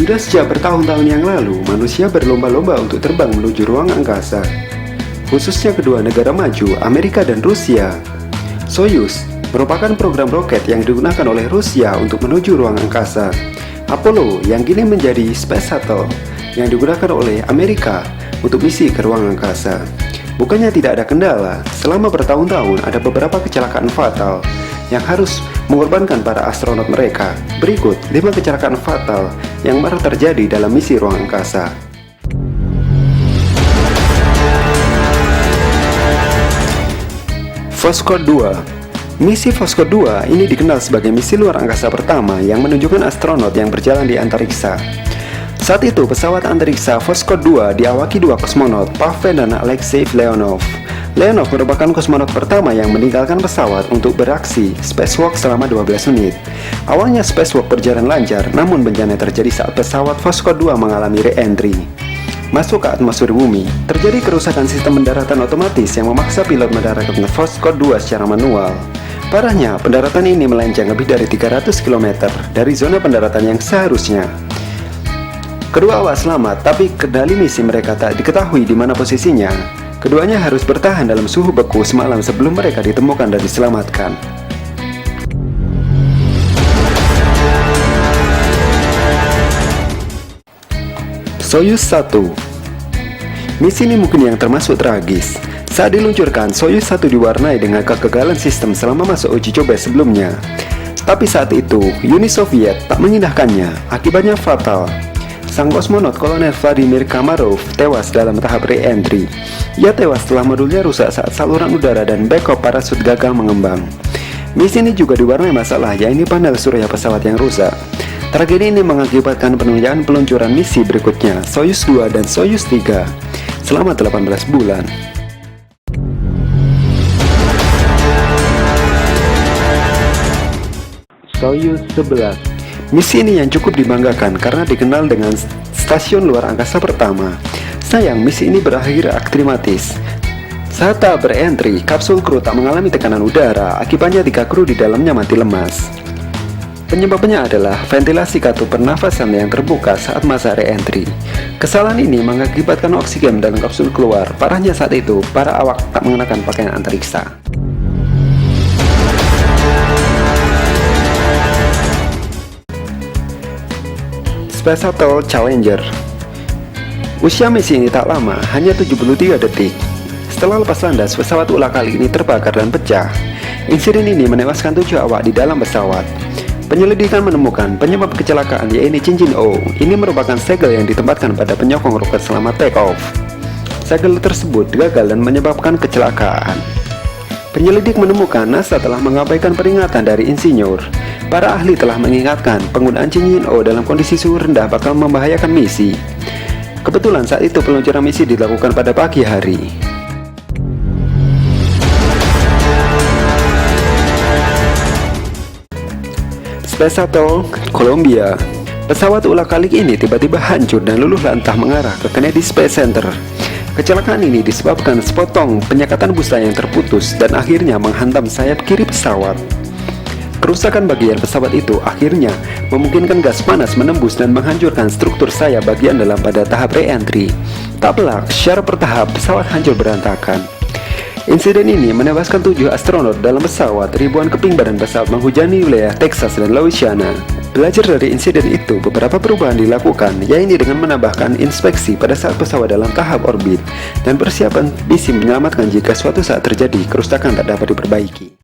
Sudah sejak bertahun-tahun yang lalu, manusia berlomba-lomba untuk terbang menuju ruang angkasa. Khususnya kedua negara maju, Amerika dan Rusia. Soyuz merupakan program roket yang digunakan oleh Rusia untuk menuju ruang angkasa. Apollo yang kini menjadi Space Shuttle yang digunakan oleh Amerika untuk misi ke ruang angkasa. Bukannya tidak ada kendala, selama bertahun-tahun ada beberapa kecelakaan fatal yang harus mengorbankan para astronot mereka. Berikut 5 kecelakaan fatal yang baru terjadi dalam misi ruang angkasa. Voskhod 2. Misi Voskhod 2 ini dikenal sebagai misi luar angkasa pertama yang menunjukkan astronot yang berjalan di antariksa. Saat itu, pesawat antariksa Voskhod 2 diawaki 2 kosmonot, Pavel dan Alexei Leonov. Leonov merupakan kosmonot pertama yang meninggalkan pesawat untuk beraksi spacewalk selama 12 menit. Awalnya spacewalk berjalan lancar, namun bencana terjadi saat pesawat Voskhod 2 mengalami re-entry masuk ke atmosfer bumi. Terjadi kerusakan sistem pendaratan otomatis yang memaksa pilot mendaratkan Voskhod 2 secara manual. Parahnya, pendaratan ini melenceng lebih dari 300 km dari zona pendaratan yang seharusnya. Kedua awak selamat, tapi kendali misi mereka tak diketahui di mana posisinya. Keduanya harus bertahan dalam suhu beku semalam sebelum mereka ditemukan dan diselamatkan. Soyuz 1. Misi ini mungkin yang termasuk tragis. Saat diluncurkan, Soyuz 1 diwarnai dengan kegagalan sistem selama masa uji coba sebelumnya. Tapi saat itu, Uni Soviet tak mengindahkannya, akibatnya fatal. Sang kosmonot Kolonel Vladimir Komarov tewas dalam tahap re-entry. Ia tewas setelah modulnya rusak saat saluran udara dan backup parasut gagal mengembang. Misi ini juga diwarnai masalah, yaitu panel surya pesawat yang rusak. Tragedi ini mengakibatkan penundaan peluncuran misi berikutnya, Soyuz 2 dan Soyuz 3, selama 18 bulan. Soyuz 11. Misi ini yang cukup dibanggakan karena dikenal dengan stasiun luar angkasa pertama. Sayang, misi ini berakhir aklimatis. Saat tak berentry, kapsul kru tak mengalami tekanan udara, akibatnya 3 kru di dalamnya mati lemas. Penyebabnya adalah ventilasi katup pernafasan yang terbuka saat masa re-entry. Kesalahan ini mengakibatkan oksigen dalam kapsul keluar. Parahnya saat itu, para awak tak mengenakan pakaian antariksa. Space Shuttle Challenger. Usia misi ini tak lama, hanya 73 detik. Setelah lepas landas, pesawat ulah kali ini terbakar dan pecah. Insiden ini menewaskan 7 awak di dalam pesawat. Penyelidikan menemukan penyebab kecelakaan yaitu cincin O. Ini merupakan segel yang ditempatkan pada penyokong roket selama take off. Segel tersebut gagal dan menyebabkan kecelakaan. Penyelidik menemukan NASA telah mengabaikan peringatan dari insinyur. Para ahli telah mengingatkan penggunaan cincin O dalam kondisi suhu rendah bakal membahayakan misi. Kebetulan saat itu peluncuran misi dilakukan pada pagi hari. Space Shuttle Columbia. Pesawat ulah kali ini tiba-tiba hancur dan luluh lantah mengarah ke Kennedy Space Center. Kecelakaan ini disebabkan sepotong penyekatan busa yang terputus dan akhirnya menghantam sayap kiri pesawat. Kerusakan bagian pesawat itu akhirnya memungkinkan gas panas menembus dan menghancurkan struktur sayap bagian dalam pada tahap re-entry. Tak pelak, secara bertahap pesawat hancur berantakan. Insiden ini menewaskan 7 astronot dalam pesawat. Ribuan keping badan pesawat menghujani wilayah Texas dan Louisiana. Belajar dari insiden itu, beberapa perubahan dilakukan, yaitu dengan menambahkan inspeksi pada saat pesawat dalam tahap orbit dan persiapan misi menyelamatkan jika suatu saat terjadi kerusakan tak dapat diperbaiki.